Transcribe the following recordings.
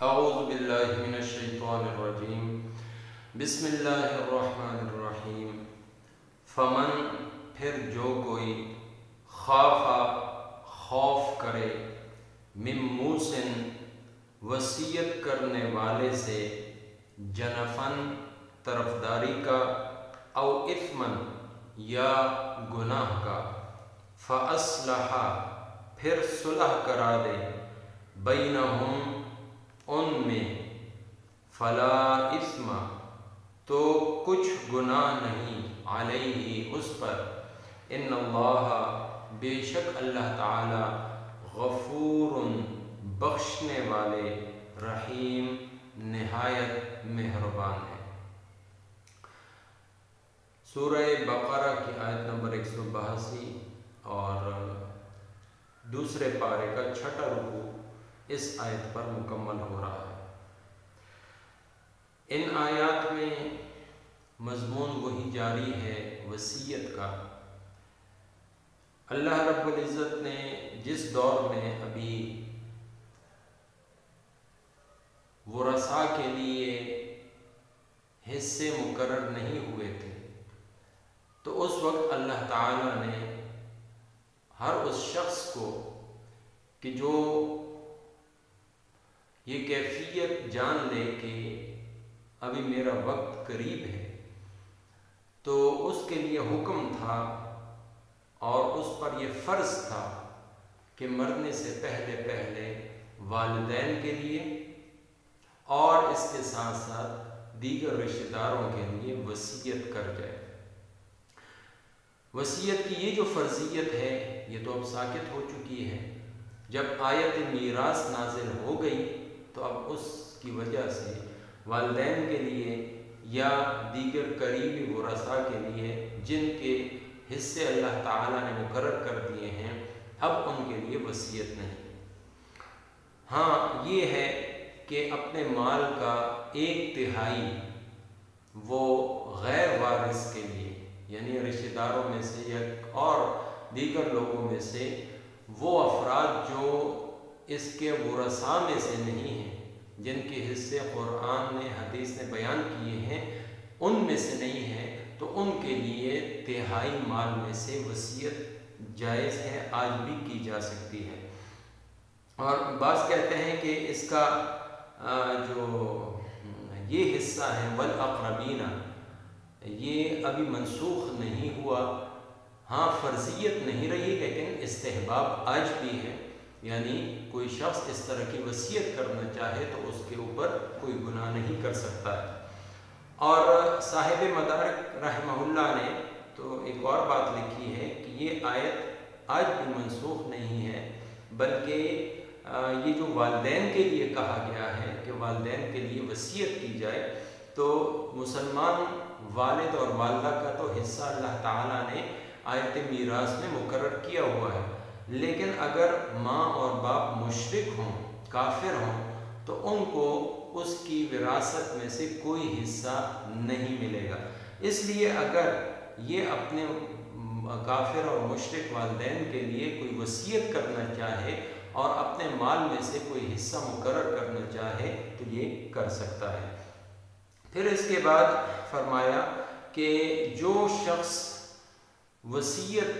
اعوذ باللہ من الشیطان الرجیم بسم اللہ الرحمن الرحیم فمن پھر جو کوئی خوف کرے من موسن وصیت کرنے والے سے جنفن طرفداری کا او اثمن یا گناہ کا فاصلح پھر صلح کرا دے بینہم ان میں فلا اثم تو کچھ گناہ نہیں علیہ اس پر ان اللہ بے شک اللہ تعالی غفور بخشنے والے رحیم نہایت مہربان ہے۔ سورہ بقرہ کی آیت نمبر 182 اور دوسرے پارے کا 6واں رکوع اس آیت پر مکمل ہو رہا ہے۔ ان آیات میں مضمون وہی جاری ہے وصیت کا۔ اللہ رب العزت نے جس دور میں ابھی ورثاء کے لیے حصے مقرر نہیں ہوئے تھے، تو اس وقت اللہ تعالیٰ نے ہر اس شخص کو کہ جو یہ کیفیت جان لے کہ ابھی میرا وقت قریب ہے، تو اس کے لیے حکم تھا اور اس پر یہ فرض تھا کہ مرنے سے پہلے والدین کے لیے اور اس کے ساتھ ساتھ دیگر رشتہ داروں کے لیے وصیت کر جائے۔ وصیت کی یہ جو فرضیت ہے یہ تو اب ساقط ہو چکی ہے۔ جب آیت میراث نازل ہو گئی تو اب اس کی وجہ سے والدین کے لیے یا دیگر قریبی ورثاء کے لیے جن کے حصے اللہ تعالیٰ نے مقرر کر دیے ہیں، اب ان کے لیے وصیت نہیں۔ ہاں یہ ہے کہ اپنے مال کا 1/3 وہ غیر وارث کے لیے، یعنی رشتہ داروں میں سے یا اور دیگر لوگوں میں سے وہ افراد جو اس کے ورثاء میں سے نہیں ہیں، جن کے حصے قرآن نے حدیث نے بیان کیے ہیں، ان میں سے نہیں ہیں، تو ان کے لیے 1/3 مال میں سے وصیت جائز ہے، آج بھی کی جا سکتی ہے۔ اور بعض کہتے ہیں کہ اس کا جو یہ حصہ ہے والاقربین، یہ ابھی منسوخ نہیں ہوا۔ ہاں فرضیت نہیں رہی لیکن استحباب آج بھی ہے، یعنی کوئی شخص اس طرح کی وصیت کرنا چاہے تو اس کے اوپر کوئی گناہ نہیں کر سکتا ہے۔ اور صاحب مدارک رحمہ اللہ نے تو ایک اور بات لکھی ہے کہ یہ آیت آج بھی منسوخ نہیں ہے، بلکہ یہ جو والدین کے لیے کہا گیا ہے کہ والدین کے لیے وصیت کی جائے، تو مسلمان والد اور والدہ کا تو حصہ اللہ تعالیٰ نے آیت میراث میں مقرر کیا ہوا ہے، لیکن اگر ماں اور باپ مشرک ہوں، کافر ہوں، تو ان کو اس کی وراثت میں سے کوئی حصہ نہیں ملے گا۔ اس لیے اگر یہ اپنے کافر اور مشرک والدین کے لیے کوئی وصیت کرنا چاہے اور اپنے مال میں سے کوئی حصہ مقرر کرنا چاہے تو یہ کر سکتا ہے۔ پھر اس کے بعد فرمایا کہ جو شخص وصیت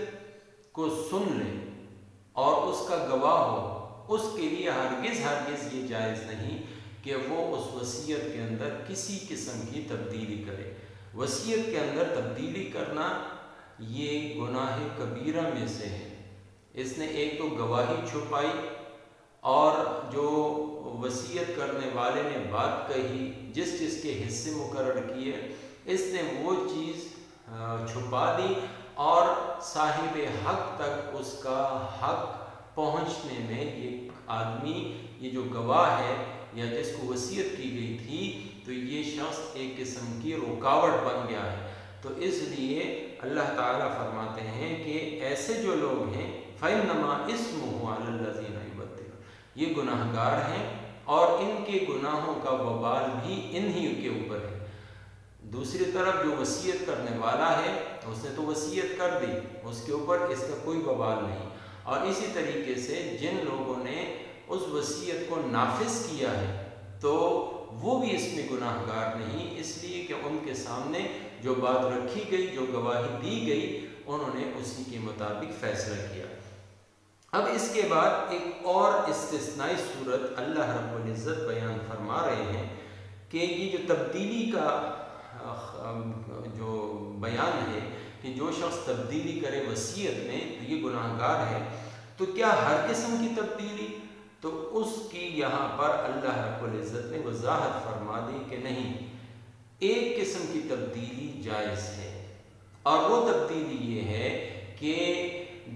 کو سن لے اور اس کا گواہ ہو، اس کے لیے ہرگز یہ جائز نہیں کہ وہ اس وصیت کے اندر کسی قسم کی تبدیلی کرے۔ وصیت کے اندر تبدیلی کرنا یہ گناہ کبیرہ میں سے ہے۔ اس نے ایک تو گواہی چھپائی، اور جو وصیت کرنے والے نے بات کہی جس کے حصے مقرر کیے، اس نے وہ چیز چھپا دی اور صاحب حق تک اس کا حق پہنچنے میں یہ آدمی، یہ جو گواہ ہے یا جس کو وصیت کی گئی تھی، تو یہ شخص ایک قسم کی رکاوٹ بن گیا ہے۔ تو اس لیے اللہ تعالیٰ فرماتے ہیں کہ ایسے جو لوگ ہیں فَإِنَّمَا إِثْمُهُ عَلَى الَّذِينَ يُبَدِّلُونَ، یہ گناہ گار ہیں اور ان کے گناہوں کا وبال بھی انہی کے اوپر ہے۔ دوسری طرف جو وصیت کرنے والا ہے اس نے تو وصیت کر دی، اس کے اوپر اس کا کوئی وبال نہیں۔ اور اسی طریقے سے جن لوگوں نے اس وصیت کو نافذ کیا ہے تو وہ بھی اس میں گناہ گار نہیں، اس لیے کہ ان کے سامنے جو بات رکھی گئی، جو گواہی دی گئی، انہوں نے اسی کے مطابق فیصلہ کیا۔ اب اس کے بعد ایک اور استثنائی صورت اللہ رب العزت بیان فرما رہے ہیں کہ یہ جو تبدیلی کا جو بیان ہے کہ جو شخص تبدیلی کرے وصیت میں تو یہ گناہ گار ہے، تو کیا ہر قسم کی تبدیلی؟ تو اس کی یہاں پر اللہ رب العزت نے وضاحت فرما دی کہ نہیں، ایک قسم کی تبدیلی جائز ہے، اور وہ تبدیلی یہ ہے کہ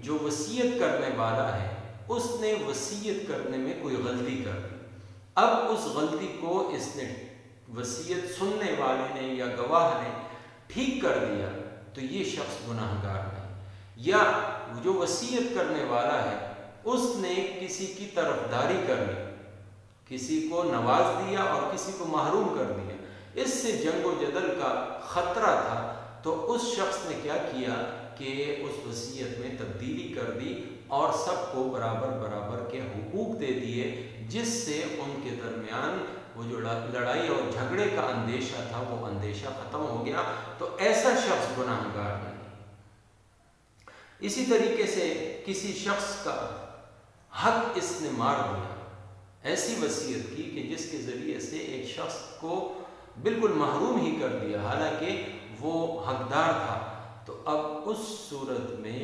جو وصیت کرنے والا ہے اس نے وصیت کرنے میں کوئی غلطی کر دی، اب اس غلطی کو اس نے وصیت سننے والے نے یا گواہ نے ٹھیک کر دیا، تو یہ شخص گناہ گار نہیں۔ یا جو وصیت کرنے والا ہے اس نے کسی کی طرفداری کر لی، کسی کو نواز دیا اور کسی کو محروم کر دیا، اس سے جنگ و جدل کا خطرہ تھا، تو اس شخص نے کیا کیا کہ اس وصیت میں تبدیلی کر دی اور سب کو برابر برابر کے حقوق دے دیے، جس سے ان کے درمیان وہ جو لڑائی اور جھگڑے کا اندیشہ تھا وہ اندیشہ ختم ہو گیا، تو ایسا شخص گناہ گار نہیں۔ اسی طریقے سے کسی شخص کا حق اس نے مار دیا، ایسی وصیت کی کہ جس کے ذریعے سے ایک شخص کو بالکل محروم ہی کر دیا حالانکہ وہ حقدار تھا، تو اب اس صورت میں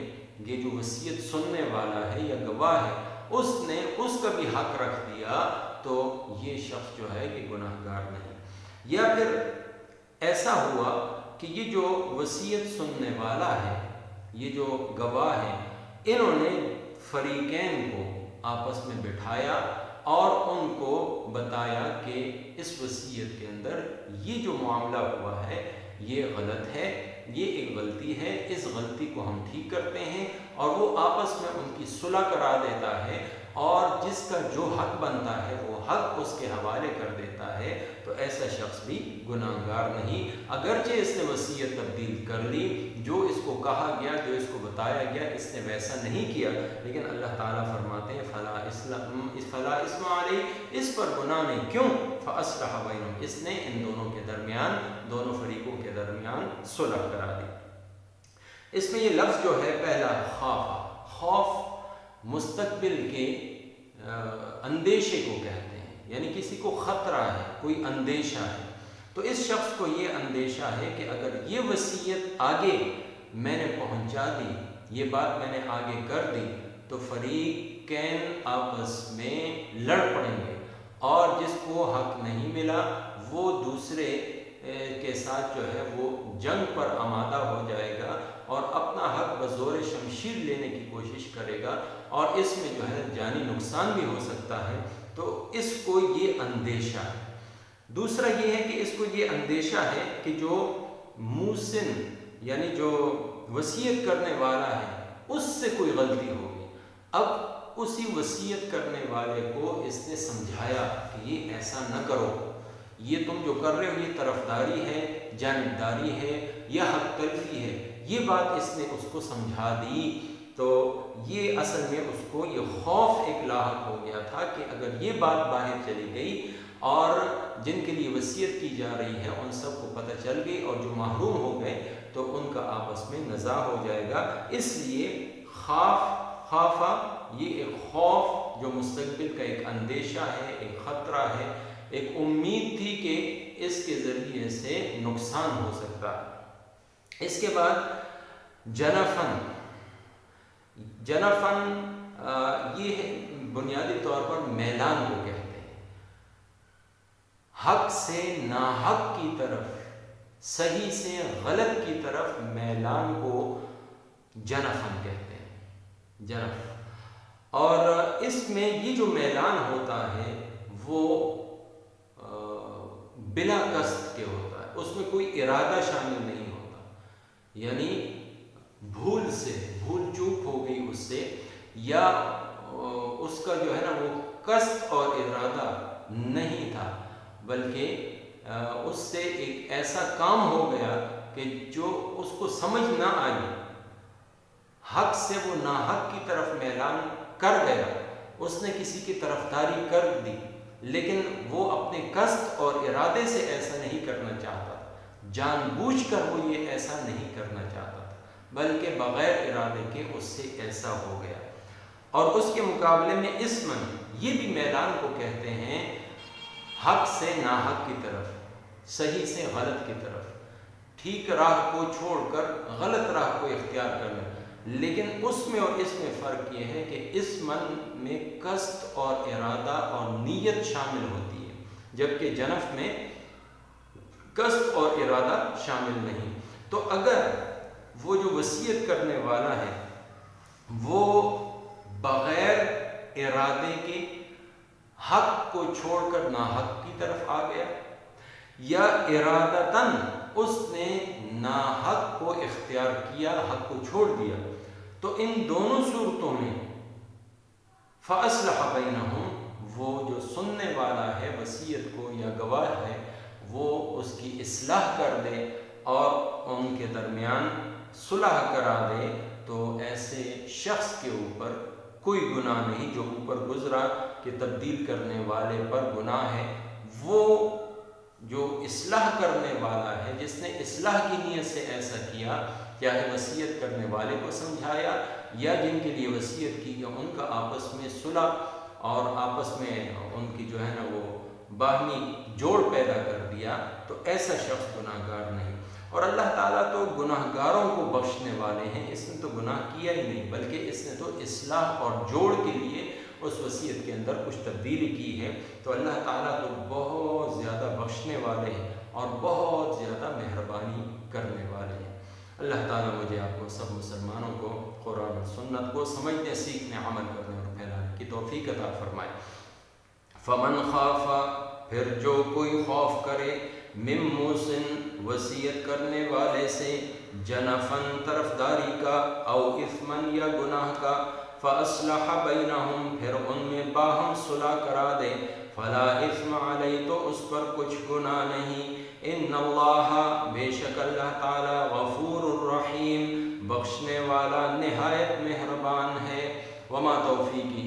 یہ جو وصیت سننے والا ہے یا گواہ ہے اس نے اس کا بھی حق رکھ دیا، تو یہ شخص جو ہے کہ گناہ گار نہیں۔ یا پھر ایسا ہوا کہ یہ جو وصیت سننے والا ہے، یہ جو گواہ ہے، انہوں نے فریقین کو آپس میں بٹھایا اور ان کو بتایا کہ اس وصیت کے اندر یہ جو معاملہ ہوا ہے یہ غلط ہے، یہ ایک غلطی ہے، اس غلطی کو ہم ٹھیک کرتے ہیں، اور وہ آپس میں ان کی صلح کرا دیتا ہے، اور جس کا جو حق بنتا ہے وہ حق اس کے حوالے کر دیتا ہے، تو ایسا شخص بھی گناہ گار نہیں، اگرچہ اس نے وصیت تبدیل کر لی، جو اس کو کہا گیا، جو اس کو بتایا گیا اس نے ویسا نہیں کیا، لیکن اللہ تعالیٰ فرماتے ہیں فلا اسم علیہ، اس پر گناہ نہیں، کیوں؟ فاصلح بینہم، اس نے ان دونوں کے درمیان، دونوں فریقوں کے درمیان صلح کرا دی۔ اس میں یہ لفظ جو ہے پہلا خوف مستقبل کے اندیشے کو کہتے ہیں، یعنی کسی کو خطرہ ہے، کوئی اندیشہ ہے، تو اس شخص کو یہ اندیشہ ہے کہ اگر یہ وصیت آگے میں نے پہنچا دی، یہ بات میں نے آگے کر دی، تو فریقین آپس میں لڑ پڑیں گے، اور جس کو حق نہیں ملا وہ دوسرے کے ساتھ جو ہے وہ جنگ پر آمادہ ہو جائے گا اور اپنا حق بزور شمشیر لینے کی کوشش کرے گا، اور اس میں جو ہے جانی نقصان بھی ہو سکتا ہے، تو اس کو یہ اندیشہ ہے۔ دوسرا یہ ہے کہ اس کو یہ اندیشہ ہے کہ جو موسن یعنی جو وصیت کرنے والا ہے اس سے کوئی غلطی ہوگی، اب اسی وصیت کرنے والے کو اس نے سمجھایا کہ یہ ایسا نہ کرو، یہ تم جو کر رہے ہو یہ طرفداری ہے، جانبداری ہے یا حق تلفی ہے، یہ بات اس نے اس کو سمجھا دی، تو یہ اصل میں اس کو یہ خوف ایک لاحق ہو گیا تھا کہ اگر یہ بات باہر چلی گئی اور جن کے لیے وصیت کی جا رہی ہے ان سب کو پتہ چل گئی اور جو محروم ہو گئے تو ان کا آپس میں نزاع ہو جائے گا، اس لیے خوفہ یہ ایک خوف جو مستقبل کا ایک اندیشہ ہے، ایک خطرہ ہے، ایک امید تھی کہ اس کے ذریعے سے نقصان ہو سکتا ہے۔ اس کے بعد جنفن یہ بنیادی طور پر میلان کو کہتے ہیں، حق سے ناحق کی طرف، صحیح سے غلط کی طرف میلان کو جنفن کہتے ہیں، جنف، اور اس میں یہ جو میلان ہوتا ہے وہ بلا قصد کے ہوتا ہے، اس میں کوئی ارادہ شامل نہیں ہوتا، یعنی بھول چوک ہو گئی اس سے، یا اس کا جو ہے نا وہ قصد اور ارادہ نہیں تھا، بلکہ اس سے ایک ایسا کام ہو گیا کہ جو اس کو سمجھ نہ آئی، حق سے وہ ناحق کی طرف میلان کر گیا، اس نے کسی کی طرفداری کر دی، لیکن وہ اپنے قصد اور ارادے سے ایسا نہیں کرنا چاہتا، جان بوجھ کر وہ یہ ایسا نہیں کرنا چاہتا تھا، بلکہ بغیر ارادے کے اس سے ایسا ہو گیا۔ اور اس کے مقابلے میں اسمن، یہ بھی میلان کو کہتے ہیں، حق سے ناحق کی طرف، صحیح سے غلط کی طرف، ٹھیک راہ کو چھوڑ کر غلط راہ کو اختیار کرنا۔ لیکن اس میں اور اس میں فرق یہ ہے کہ اسمن میں قصد اور ارادہ اور نیت شامل ہوتی ہے، جبکہ جنف میں قصد اور ارادہ شامل نہیں۔ تو اگر وہ جو وصیت کرنے والا ہے وہ بغیر ارادے کے حق کو چھوڑ کر ناحق کی طرف آ گیا، یا ارادتاً اس نے ناحق کو اختیار کیا، حق کو چھوڑ دیا، تو ان دونوں صورتوں میں فَأَصْلَحَ بَيْنَهُمْ، وہ جو سننے والا ہے وصیت کو یا گواہ ہے، وہ اس کی اصلاح کر دے اور ان کے درمیان صلح کرا دے، تو ایسے شخص کے اوپر کوئی گناہ نہیں جو اوپر گزرا کہ تبدیل کرنے والے پر گناہ ہے۔ وہ جو اصلاح کرنے والا ہے، جس نے اصلاح کی نیت سے ایسا کیا، چاہے وصیت کرنے والے کو سمجھایا یا جن کے لیے وصیت کی گئی ان کا آپس میں صلح اور آپس میں ان کی جو ہے نا وہ باہمی جوڑ پیدا کر دیا، تو ایسا شخص گناہ گار نہیں۔ اور اللہ تعالیٰ تو گناہ گاروں کو بخشنے والے ہیں، اس نے تو گناہ کیا ہی نہیں، بلکہ اس نے تو اصلاح اور جوڑ کے لیے اس وصیت کے اندر کچھ تبدیلی کی ہے۔ تو اللہ تعالیٰ تو بہت زیادہ بخشنے والے ہیں اور بہت زیادہ مہربانی کرنے والے ہیں۔ اللہ تعالیٰ مجھے آپ کو سب مسلمانوں کو قرآن و سنت کو سمجھنے، سیکھنے، عمل کرنے اور پھیلانے کی توفیق عطا فرمائے۔ فمن خاف، پھر جو کوئی خوف کرے، من موسن، وصیت کرنے والے سے، جنفن، طرفداری کا، او اثمن، یا گناہ کا، فاصلح بینہم، پھر ان میں باہم صلح کرا دے، فلا اثم علیہ، تو اس پر کچھ گناہ نہیں، ان اللہ، بے شک اللہ تعالی، غفور الرحیم، بخشنے والا نہایت مہربان ہے۔ وما توفیقی